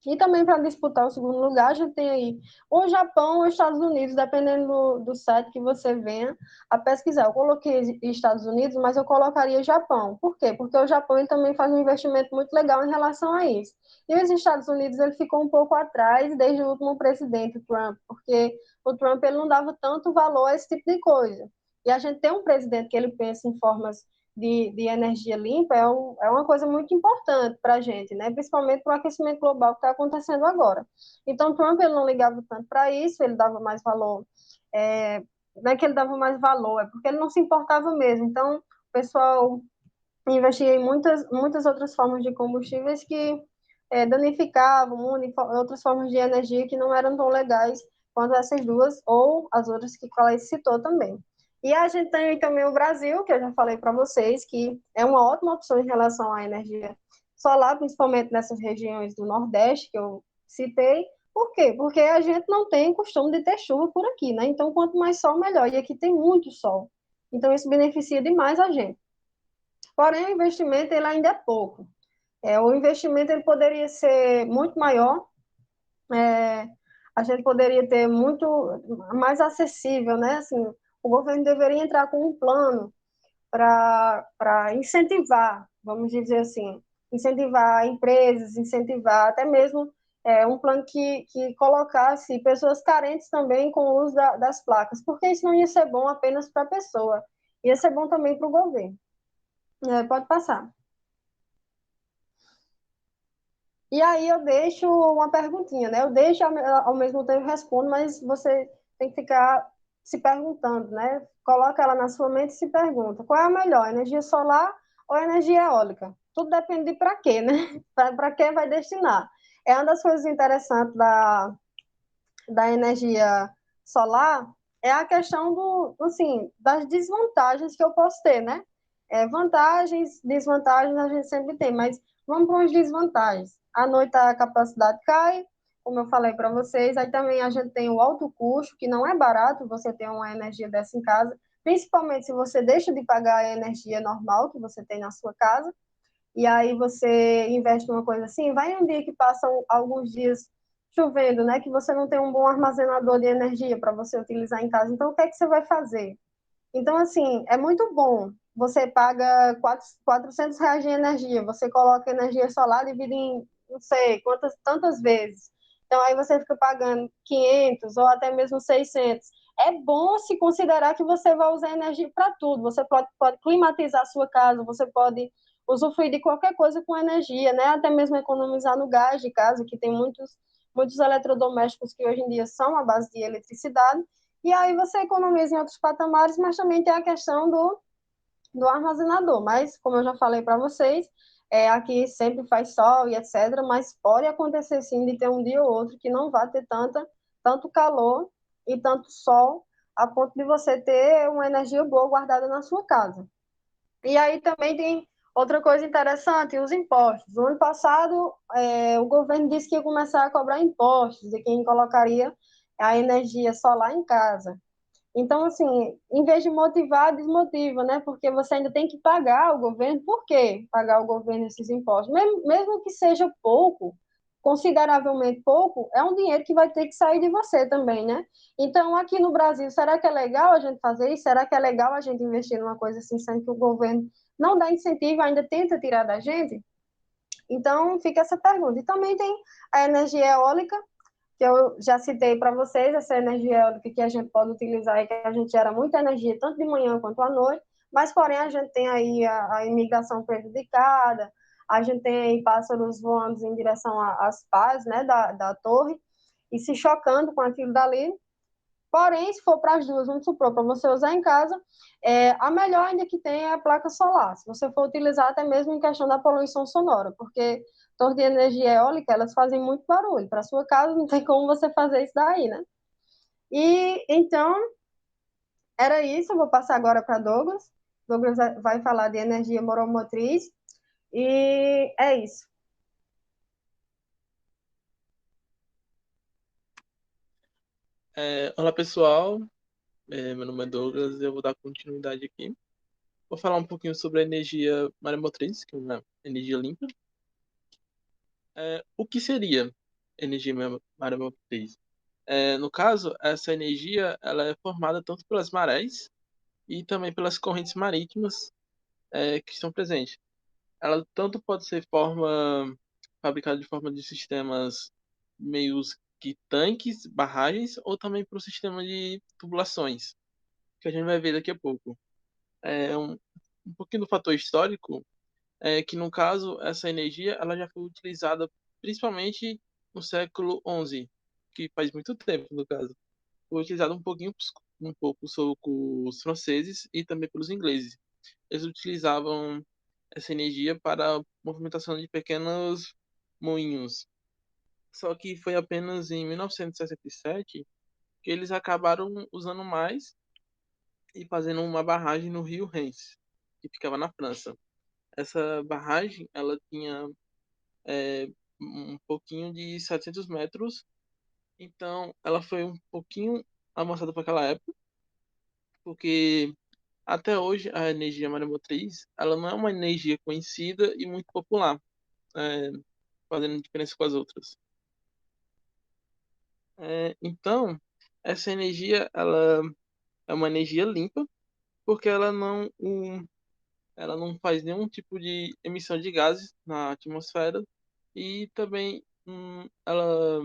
E também para disputar o segundo lugar, a gente tem aí o Japão ou os Estados Unidos, dependendo do site que você venha a pesquisar. Eu coloquei Estados Unidos, mas eu colocaria Japão. Por quê? Porque o Japão ele também faz um investimento muito legal em relação a isso. E os Estados Unidos ele ficou um pouco atrás desde o último presidente, o Trump, porque o Trump ele não dava tanto valor a esse tipo de coisa. E a gente tem um presidente que ele pensa em formas de energia limpa é uma coisa muito importante para a gente, né? Principalmente para o aquecimento global que está acontecendo agora. Então, Trump ele não ligava tanto para isso, ele dava mais valor. Não é que ele dava mais valor, é porque ele não se importava mesmo. Então, o pessoal investia em muitas outras formas de combustíveis que danificavam o mundo, e outras formas de energia que não eram tão legais quanto essas duas, ou as outras que ela citou também. E a gente tem também o Brasil, que eu já falei para vocês, que é uma ótima opção em relação à energia solar, principalmente nessas regiões do Nordeste que eu citei. Por quê? Porque a gente não tem costume de ter chuva por aqui, né? Então, quanto mais sol, melhor. E aqui tem muito sol. Então, isso beneficia demais a gente. Porém, o investimento ele ainda é pouco. O investimento ele poderia ser muito maior, a gente poderia ter muito mais acessível, né? Assim, o governo deveria entrar com um plano para incentivar, vamos dizer assim, incentivar empresas, incentivar até mesmo um plano que colocasse pessoas carentes também com o uso das placas, porque isso não ia ser bom apenas para a pessoa, ia ser bom também para o governo. Pode passar. E aí eu deixo uma perguntinha, né? Eu deixo ao mesmo tempo respondo, mas você tem que ficar se perguntando, né? Coloca ela na sua mente e se pergunta: qual é a melhor, energia solar ou energia eólica? Tudo depende de para quê, né? Para que vai destinar. É uma das coisas interessantes da energia solar é a questão assim, das desvantagens que eu posso ter, né? Vantagens, desvantagens a gente sempre tem, mas vamos para as desvantagens. À noite a capacidade cai, como eu falei para vocês, aí também a gente tem o alto custo, que não é barato você ter uma energia dessa em casa, principalmente se você deixa de pagar a energia normal que você tem na sua casa, e aí você investe numa coisa assim, vai um dia que passam alguns dias chovendo, né, que você não tem um bom armazenador de energia para você utilizar em casa, então o que é que você vai fazer? Então, assim, é muito bom. Você paga R$ 400 de energia, você coloca energia solar, divide em não sei tantas vezes. Então, aí você fica pagando 500 ou até mesmo 600. É bom se considerar que você vai usar energia para tudo. Você pode climatizar a sua casa, você pode usufruir de qualquer coisa com energia, né? Até mesmo economizar no gás de casa, que tem muitos eletrodomésticos que hoje em dia são à base de eletricidade. E aí você economiza em outros patamares, mas também tem a questão do armazenador. Mas, como eu já falei para vocês, aqui sempre faz sol e etc. Mas pode acontecer sim de ter um dia ou outro que não vai ter tanto calor e tanto sol, a ponto de você ter uma energia boa guardada na sua casa. E aí também tem outra coisa interessante, os impostos. No ano passado, o governo disse que ia começar a cobrar impostos de quem colocaria a energia solar em casa. Então, assim, em vez de motivar, desmotiva, né? Porque você ainda tem que pagar o governo. Por quê pagar o governo esses impostos? Mesmo que seja pouco, consideravelmente pouco, é um dinheiro que vai ter que sair de você também, né? Então, aqui no Brasil, será que é legal a gente fazer isso? Será que é legal a gente investir numa coisa assim, sendo que o governo não dá incentivo, ainda tenta tirar da gente? Então, fica essa pergunta. E também tem a energia eólica, que eu já citei para vocês, essa energia eólica que a gente pode utilizar e que a gente gera muita energia, tanto de manhã quanto à noite, mas, porém, a gente tem aí a imigração prejudicada, a gente tem aí pássaros voando em direção às pás, né, da torre, e se chocando com aquilo dali. Porém, se for para as duas, vamos supor, para você usar em casa, a melhor ainda que tem é a placa solar. Se você for utilizar até mesmo em questão da poluição sonora, porque torres de energia eólica, elas fazem muito barulho. Para sua casa, não tem como você fazer isso daí, né? E então, era isso. Eu vou passar agora para Douglas. Douglas vai falar de energia moromotriz. E é isso. Olá, pessoal. Meu nome é Douglas e eu vou dar continuidade aqui. vou falar um pouquinho sobre a energia maremotriz, que é uma energia limpa. O que seria energia maremotriz? No caso, essa energia ela é formada tanto pelas marés e também pelas correntes marítimas que estão presentes. Ela tanto pode ser fabricada de forma de sistemas meios que tanques, barragens, ou também para o sistema de tubulações, que a gente vai ver daqui a pouco. Um pouquinho do fator histórico é que, no caso, essa energia ela já foi utilizada principalmente no século XI, que faz muito tempo, no caso. Foi utilizada um pouco com os franceses e também pelos ingleses. Eles utilizavam essa energia para a movimentação de pequenos moinhos. Só que foi apenas em 1967 que eles acabaram usando mais e fazendo uma barragem no rio Reims, que ficava na França. Essa barragem, ela tinha um pouquinho de 700 metros, então ela foi um pouquinho avançada para aquela época, porque até hoje a energia maremotriz, ela não é uma energia conhecida e muito popular, é, fazendo diferença com as outras. Então, essa energia, ela é uma energia limpa, porque ela não faz nenhum tipo de emissão de gases na atmosfera e também ela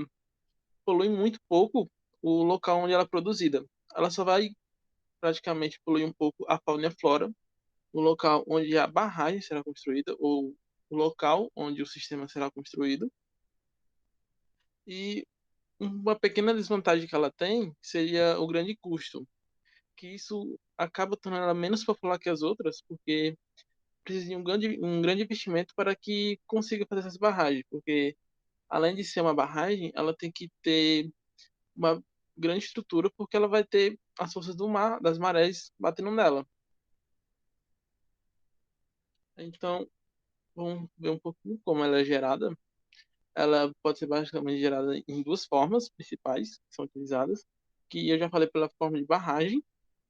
polui muito pouco o local onde ela é produzida. Ela só vai praticamente poluir um pouco a fauna e a flora no local onde a barragem será construída ou o local onde o sistema será construído. E uma pequena desvantagem que ela tem seria o grande custo, que isso acaba tornando ela menos popular que as outras, porque precisa de um grande investimento para que consiga fazer essas barragens, porque além de ser uma barragem, ela tem que ter uma grande estrutura, porque ela vai ter as forças do mar, das marés batendo nela. Então, vamos ver um pouquinho como ela é gerada. Ela pode ser basicamente gerada em duas formas principais que são utilizadas, que eu já falei pela forma de barragem,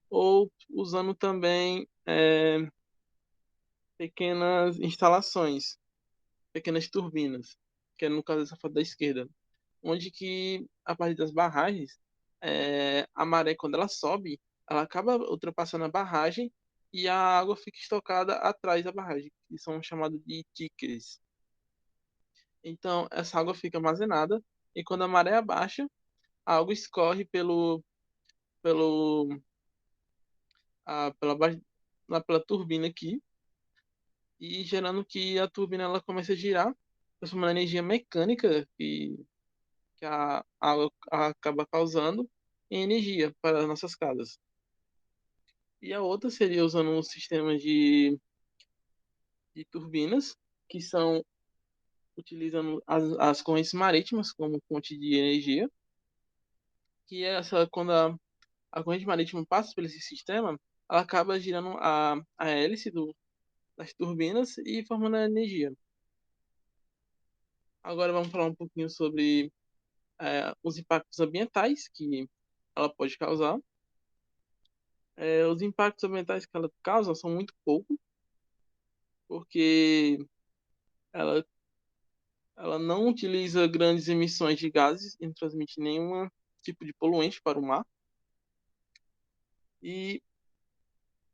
ou usando também pequenas instalações, pequenas turbinas, que é no caso dessa foto da esquerda, onde que a partir das barragens, a maré quando ela sobe, ela acaba ultrapassando a barragem e a água fica estocada atrás da barragem, que são chamados de diques. Então essa água fica armazenada e quando a maré abaixa, a água escorre pelo pela, pela turbina aqui e gerando que a turbina ela comece a girar, transformando a energia mecânica que a água acaba causando em energia para as nossas casas. E a outra seria usando um sistema de turbinas, que são utilizando as correntes marítimas como fonte de energia, que é essa quando a corrente marítima passa por esse sistema, ela acaba girando a hélice das turbinas e formando a energia. Agora vamos falar um pouquinho sobre os impactos ambientais que ela pode causar. Os impactos ambientais que ela causa são muito poucos, porque ela, ela não utiliza grandes emissões de gases e não transmite nenhum tipo de poluente para o mar. E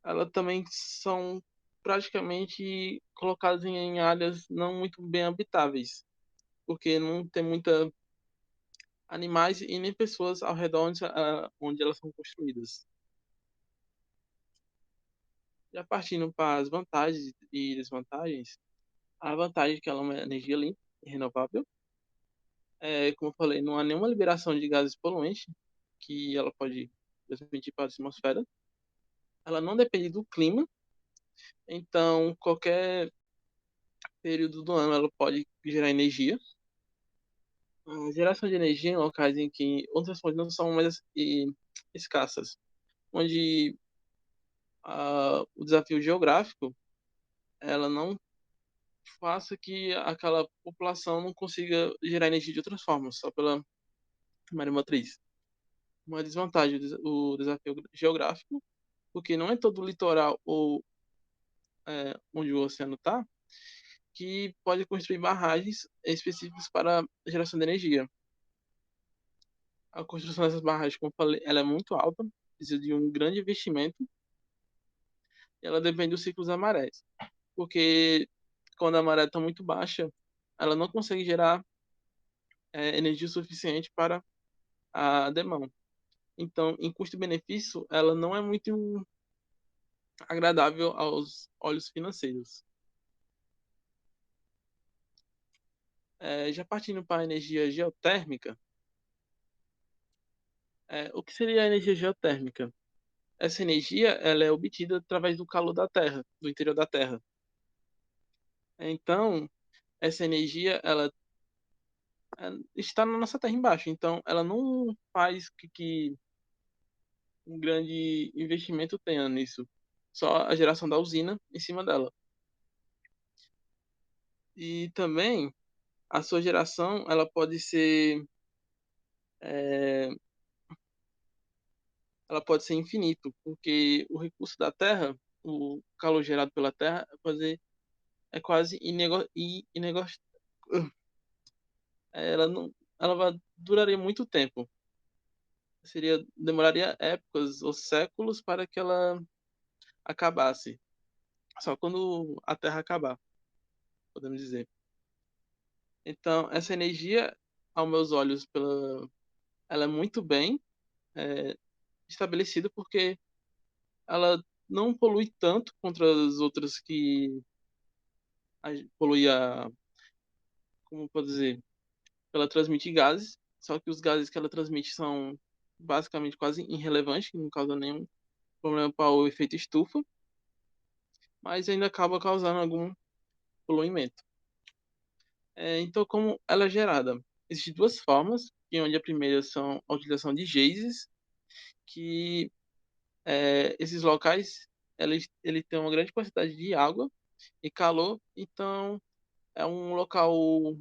ela também são praticamente colocadas em áreas não muito bem habitáveis, porque não tem muita animais e nem pessoas ao redor onde elas são construídas. Já partindo para as vantagens e desvantagens, a vantagem é que ela é uma energia limpa e renovável. Como eu falei, não há nenhuma liberação de gases poluentes que ela pode transmitir para a atmosfera. Ela não depende do clima, então qualquer período do ano ela pode gerar energia. A geração de energia em locais em que outras fontes não são mais escassas, onde o desafio geográfico ela não faça que aquela população não consiga gerar energia de outras formas, só pela maremotriz. Uma desvantagem, o desafio geográfico, porque não é todo o litoral ou onde o oceano está, que pode construir barragens específicas para geração de energia. A construção dessas barragens, como eu falei, ela é muito alta, precisa de um grande investimento, e ela depende dos ciclos da maré. Porque quando a maré está muito baixa, ela não consegue gerar energia suficiente para a demanda. Então, em custo-benefício, ela não é muito agradável aos olhos financeiros. Já partindo para a energia geotérmica, o que seria a energia geotérmica? Essa energia ela é obtida através do calor da Terra, do interior da Terra. Então, essa energia ela está na nossa Terra embaixo. Então, ela não faz que um grande investimento tenha nisso. Só a geração da usina em cima dela. E também a sua geração ela pode ser é, infinito, porque o recurso da Terra, o calor gerado pela Terra, é quase inegociável. Ela não, duraria muito tempo. Demoraria épocas ou séculos para que ela acabasse. Só quando a Terra acabar, podemos dizer. Então, essa energia, aos meus olhos, ela é muito bem é, estabelecida porque ela não polui tanto contra as outras que polui como pode dizer, ela transmite gases, só que os gases que ela transmite são basicamente quase irrelevantes, que não causam nenhum problema para o efeito estufa, mas ainda acaba causando algum poluimento. Então, como ela é gerada? Existem duas formas, onde a primeira são a utilização de geysers, que esses locais ele tem uma grande quantidade de água e calor, então é um local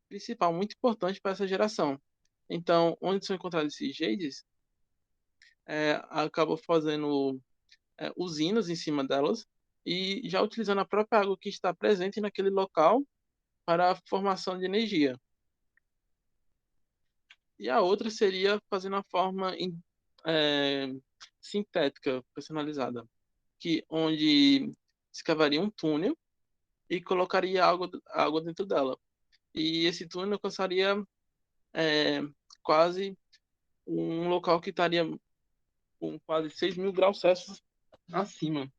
principal muito importante para essa geração. Então, onde são encontrados esses geysers, acaba fazendo usinas em cima delas e já utilizando a própria água que está presente naquele local para a formação de energia. E a outra seria fazendo a forma é, sintética, personalizada, onde escavaria um túnel e colocaria água dentro dela. E esse túnel alcançaria é, quase um local que estaria com quase 6.000 graus Celsius acima,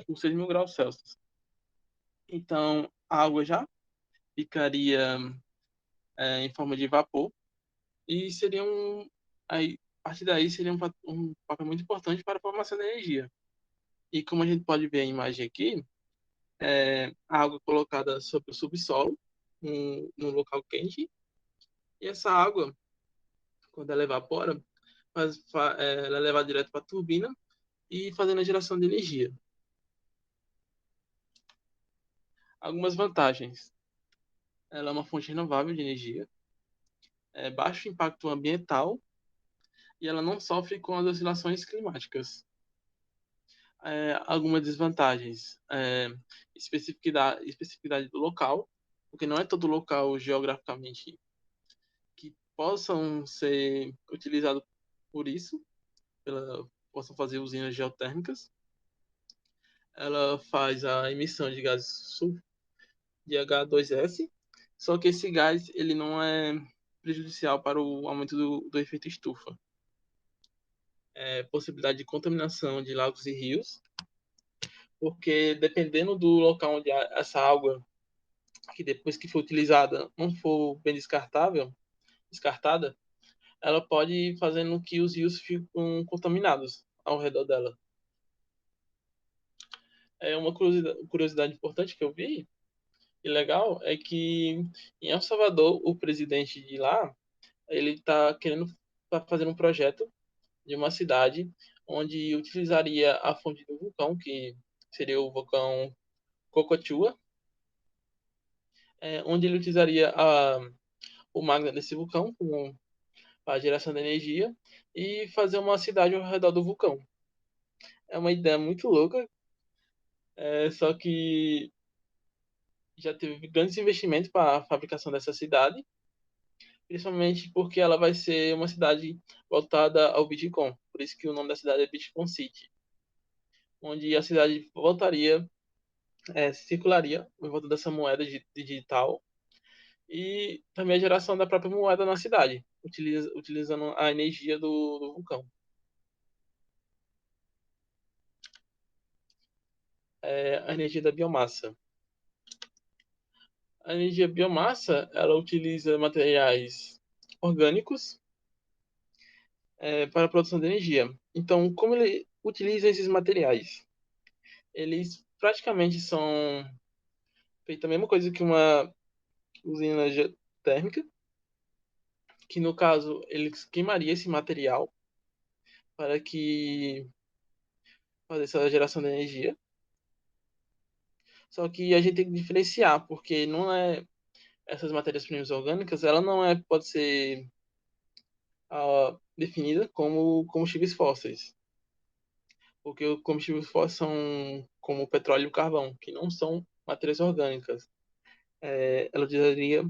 com 6.000 graus Celsius. Então, a água já ficaria em forma de vapor e aí, a partir daí seria um papel muito importante para a formação de energia. E como a gente pode ver a imagem aqui, a água colocada sobre o subsolo, num local quente, e essa água, quando ela evapora, ela é levada direto para a turbina e fazendo a geração de energia. Algumas vantagens. Ela é uma fonte renovável de energia, baixo impacto ambiental e ela não sofre com as oscilações climáticas. Algumas desvantagens. Especificidade do local, porque não é todo local geograficamente que possam ser utilizados por isso, possam fazer usinas geotérmicas. Ela faz a emissão de gases de H2S, só que esse gás ele não é prejudicial para o aumento do efeito estufa. Possibilidade de contaminação de lagos e rios, porque dependendo do local onde essa água, que depois que for utilizada, não for bem descartada, ela pode ir fazendo que os rios fiquem contaminados ao redor dela. Uma curiosidade importante que eu vi, e legal, é que em El Salvador, o presidente de lá, ele está fazendo um projeto de uma cidade onde utilizaria a fonte do vulcão, que seria o vulcão Cocochua, onde ele utilizaria o magma desse vulcão para a geração de energia e fazer uma cidade ao redor do vulcão. É uma ideia muito louca, Só que já teve grandes investimentos para a fabricação dessa cidade, principalmente porque ela vai ser uma cidade voltada ao Bitcoin. Por isso que o nome da cidade é Bitcoin City, onde a cidade circularia em volta dessa moeda digital e também a geração da própria moeda na cidade, utilizando a energia do vulcão. A energia da biomassa. A energia biomassa, ela utiliza materiais orgânicos para a produção de energia. Então, como ele utiliza esses materiais? Eles praticamente são feitos a mesma coisa que uma usina térmica, que no caso eles queimaria esse material para que fazer essa geração de energia. Só que a gente tem que diferenciar, porque não é essas matérias-primas orgânicas, ela não pode ser definida como combustíveis fósseis, porque os combustíveis fósseis são como o petróleo e o carvão, que não são matérias orgânicas. Ela utilizaria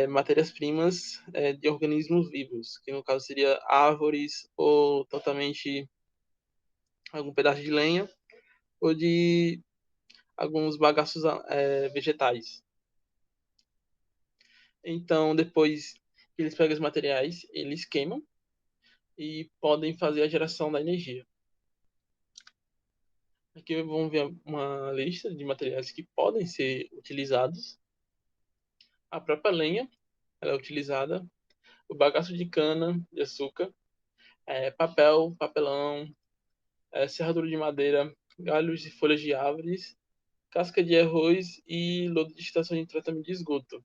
matérias-primas de organismos vivos, que no caso seria árvores ou totalmente algum pedaço de lenha ou de alguns bagaços vegetais. Então, depois que eles pegam os materiais, eles queimam e podem fazer a geração da energia. Aqui vamos ver uma lista de materiais que podem ser utilizados. A própria lenha, ela é utilizada, o bagaço de cana, de açúcar, papel, papelão, serradura de madeira, galhos e folhas de árvores, casca de arroz e lodo de estação de tratamento de esgoto.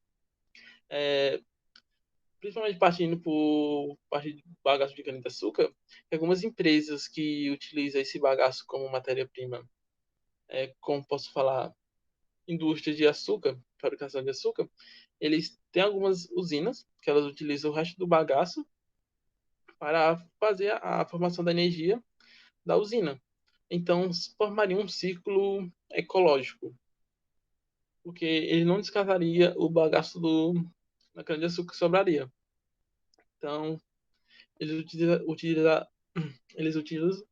Principalmente partindo por parte de bagaço de cana-de-açúcar, tem algumas empresas que utilizam esse bagaço como matéria-prima, como posso falar, indústria de açúcar, fabricação de açúcar, eles têm algumas usinas que elas utilizam o resto do bagaço para fazer a formação da energia da usina. Então, formaria um ciclo ecológico, porque ele não descartaria o bagaço da cana-de-açúcar que sobraria. Então, eles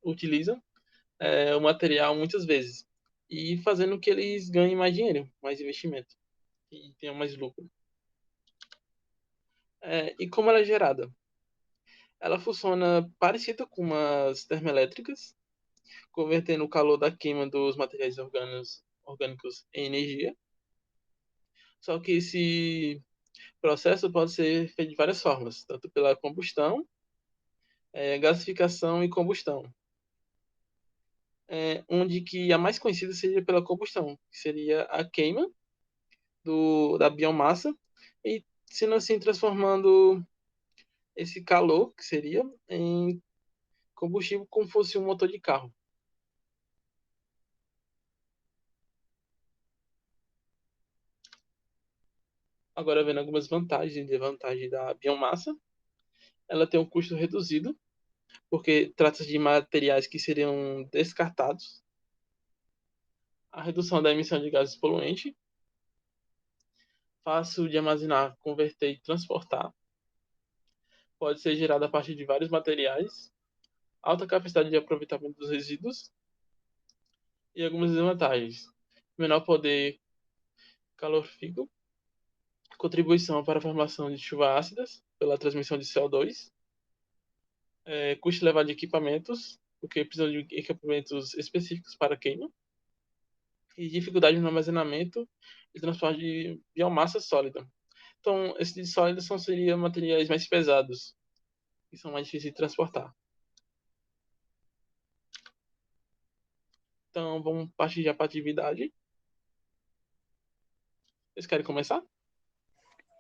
utilizam o material muitas vezes e fazendo que eles ganhem mais dinheiro, mais investimento e tenham mais lucro. E como ela é gerada? Ela funciona parecida com umas termoelétricas, convertendo o calor da queima dos materiais orgânicos em energia. Só que esse processo pode ser feito de várias formas, tanto pela combustão, gasificação e combustão. Onde que a mais conhecida seria pela combustão, que seria a queima da biomassa e sendo assim transformando esse calor, que seria, em combustível como fosse um motor de carro. Agora, vendo algumas vantagens e desvantagens da biomassa, ela tem um custo reduzido, porque trata-se de materiais que seriam descartados, a redução da emissão de gases poluentes, fácil de armazenar, converter e transportar, pode ser gerada a partir de vários materiais, alta capacidade de aproveitamento dos resíduos e algumas desvantagens. Menor poder calorífico, contribuição para a formação de chuvas ácidas pela transmissão de CO2, custo elevado de equipamentos, porque precisa de equipamentos específicos para queima, e dificuldade no armazenamento e transporte de biomassa sólida. Então, esses sólidos seriam materiais mais pesados, que são mais difíceis de transportar. Então, vamos partir já para a atividade. Vocês querem começar?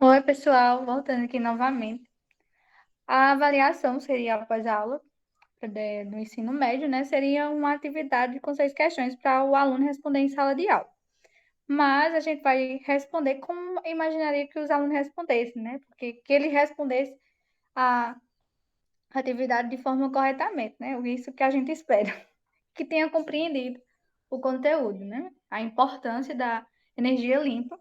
Oi, pessoal, voltando aqui novamente. A avaliação seria após a aula do ensino médio, né? Seria uma atividade com 6 questões para o aluno responder em sala de aula. Mas a gente vai responder como imaginaria que os alunos respondessem, né? Porque que ele respondesse a atividade de forma corretamente, né? Isso que a gente espera, que tenha compreendido o conteúdo, né? A importância da energia limpa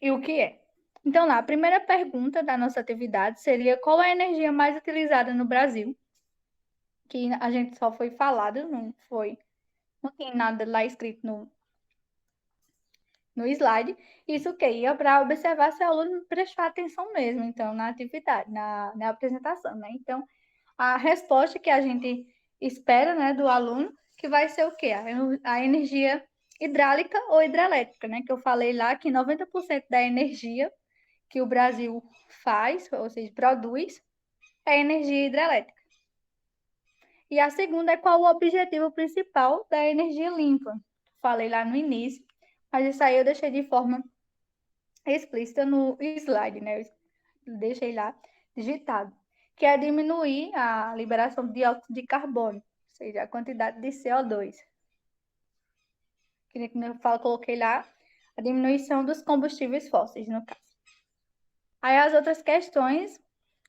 e o que é. Então, lá, a primeira pergunta da nossa atividade seria qual é a energia mais utilizada no Brasil? Que a gente só foi falado, não tem nada lá escrito no slide. Isso que ia para observar se o aluno prestar atenção mesmo, então, na atividade, na apresentação, né? Então, a resposta que a gente espera, né, do aluno, que vai ser o quê? A energia hidráulica ou hidrelétrica, né? Que eu falei lá que 90% da energia que o Brasil faz, ou seja, produz, é energia hidrelétrica. E a segunda é qual o objetivo principal da energia limpa. Falei lá no início, mas isso aí eu deixei de forma explícita no slide, né? Eu deixei lá digitado, que é diminuir a liberação de dióxido de carbono, ou seja, a quantidade de CO2. Que eu coloquei lá a diminuição dos combustíveis fósseis, no caso. Aí as outras questões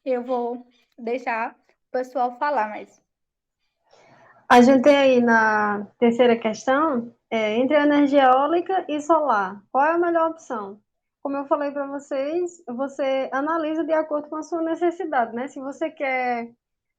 eu vou deixar o pessoal falar, mas A gente tem aí na terceira questão, entre energia eólica e solar, qual é a melhor opção? Como eu falei para vocês, você analisa de acordo com a sua necessidade, né? Se você quer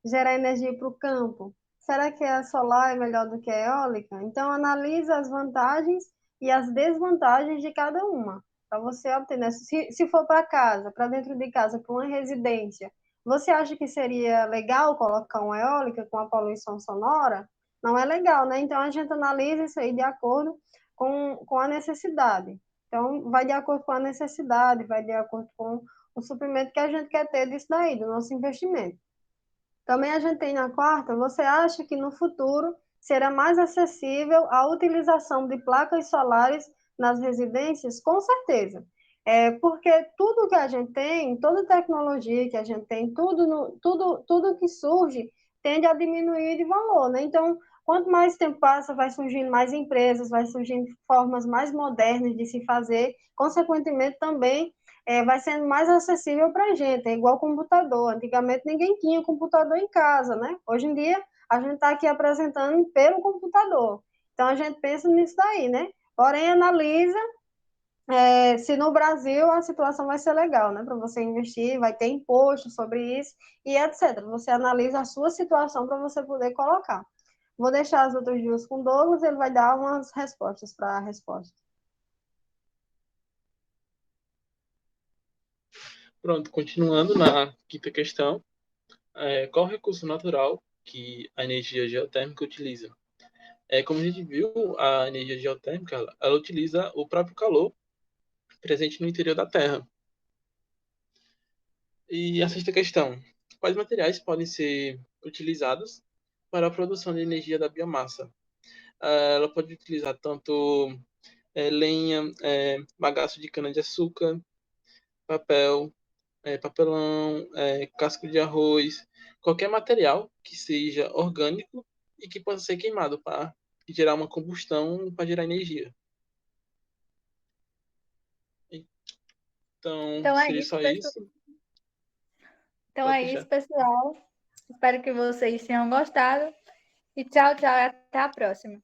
gerar energia para o campo, será que a solar é melhor do que a eólica? Então, analisa as vantagens e as desvantagens de cada uma, para você obter, né? Se for para casa, para dentro de casa, para uma residência, você acha que seria legal colocar uma eólica com a poluição sonora? Não é legal, né? Então, a gente analisa isso aí de acordo com a necessidade. Então, vai de acordo com a necessidade, vai de acordo com o suprimento que a gente quer ter disso daí, do nosso investimento. Também a gente tem na quarta, você acha que no futuro será mais acessível a utilização de placas solares nas residências? Com certeza. Porque tudo que a gente tem, toda tecnologia que a gente tem, tudo que surge tende a diminuir de valor, né? Então, quanto mais tempo passa, vai surgindo mais empresas, vai surgindo formas mais modernas de se fazer, consequentemente também vai sendo mais acessível para a gente, é igual computador. Antigamente ninguém tinha computador em casa, né? Hoje em dia a gente está aqui apresentando pelo computador. Então a gente pensa nisso daí, né? Porém, analisa se no Brasil a situação vai ser legal, né? Para você investir, vai ter imposto sobre isso e etc. Você analisa a sua situação para você poder colocar. Vou deixar as outras duas com o Douglas, ele vai dar umas respostas para a resposta. Pronto, continuando na quinta questão, qual o recurso natural que a energia geotérmica utiliza? Como a gente viu, a energia geotérmica ela utiliza o próprio calor presente no interior da Terra. E a sexta questão, quais materiais podem ser utilizados para a produção de energia da biomassa? Ela pode utilizar tanto lenha, bagaço de cana-de-açúcar, papel, papelão, casco de arroz, qualquer material que seja orgânico e que possa ser queimado para gerar uma combustão para gerar energia. Então, então é seria isso, só pessoal. isso. Então Pode é isso, deixar. pessoal. Espero que vocês tenham gostado. E tchau, tchau, e até a próxima.